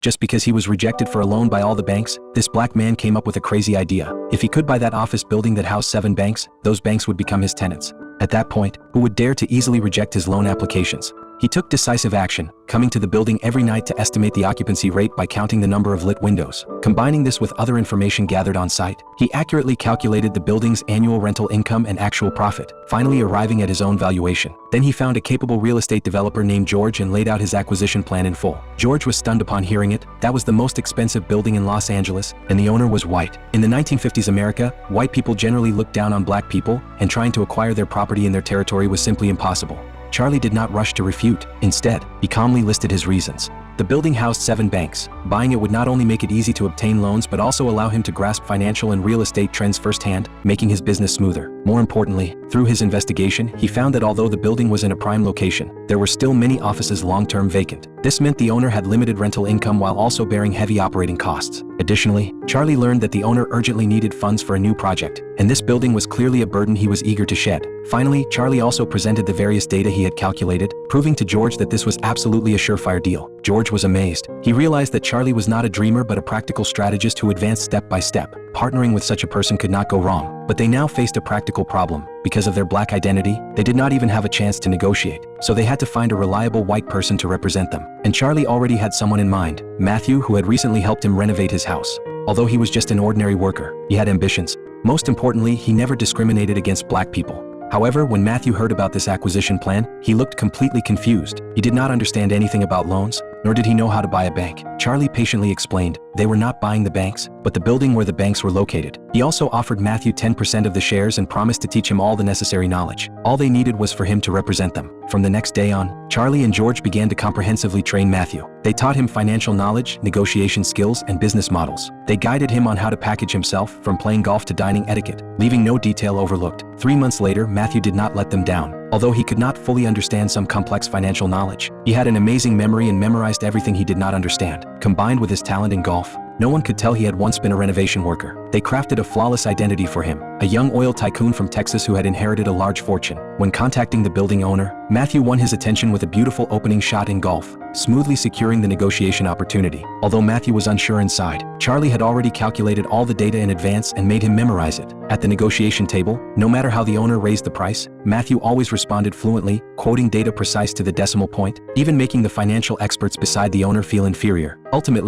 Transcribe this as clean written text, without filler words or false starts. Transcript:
Just because he was rejected for a loan by all the banks, this black man came up with a crazy idea. If he could buy that office building that housed 7 banks, those banks would become his tenants. At that point, who would dare to easily reject his loan applications? He took decisive action, coming to the building every night to estimate the occupancy rate by counting the number of lit windows. Combining this with other information gathered on site, he accurately calculated the building's annual rental income and actual profit, finally arriving at his own valuation. Then he found a capable real estate developer named George and laid out his acquisition plan in full. George was stunned upon hearing it. That was the most expensive building in Los Angeles, and the owner was white. In the 1950s America, white people generally looked down on black people, and trying to acquire their property in their territory was simply impossible. Charlie did not rush to refute. Instead, he calmly listed his reasons. The building housed 7 banks. Buying it would not only make it easy to obtain loans but also allow him to grasp financial and real estate trends firsthand, making his business smoother. More importantly, through his investigation, he found that although the building was in a prime location, there were still many offices long-term vacant. This meant the owner had limited rental income while also bearing heavy operating costs. Additionally, Charlie learned that the owner urgently needed funds for a new project, and this building was clearly a burden he was eager to shed. Finally, Charlie also presented the various data he had calculated, proving to George that this was absolutely a surefire deal. George was amazed. He realized that Charlie was not a dreamer but a practical strategist who advanced step by step. Partnering with such a person could not go wrong. But they now faced a practical problem. Because of their black identity, they did not even have a chance to negotiate. So they had to find a reliable white person to represent them. And Charlie already had someone in mind, Matthew, who had recently helped him renovate his house. Although he was just an ordinary worker, he had ambitions. Most importantly, he never discriminated against black people. However, when Matthew heard about this acquisition plan, he looked completely confused. He did not understand anything about loans, nor did he know how to buy a bank. Charlie patiently explained they were not buying the banks, but the building where the banks were located. He also offered Matthew 10% of the shares and promised to teach him all the necessary knowledge. All they needed was for him to represent them. From the next day on, Charlie and George began to comprehensively train Matthew. They taught him financial knowledge, negotiation skills, and business models. They guided him on how to package himself, from playing golf to dining etiquette, leaving no detail overlooked. 3 months later, Matthew did not let them down. Although he could not fully understand some complex financial knowledge, he had an amazing memory and memorized everything he did not understand. Combined with his talent in golf, no one could tell he had once been a renovation worker. They crafted a flawless identity for him, a young oil tycoon from Texas who had inherited a large fortune. When contacting the building owner, Matthew won his attention with a beautiful opening shot in golf, smoothly securing the negotiation opportunity. Although Matthew was unsure inside, Charlie had already calculated all the data in advance and made him memorize it. At the negotiation table, no matter how the owner raised the price, Matthew always responded fluently, quoting data precise to the decimal point, even making the financial experts beside the owner feel inferior. Ultimately,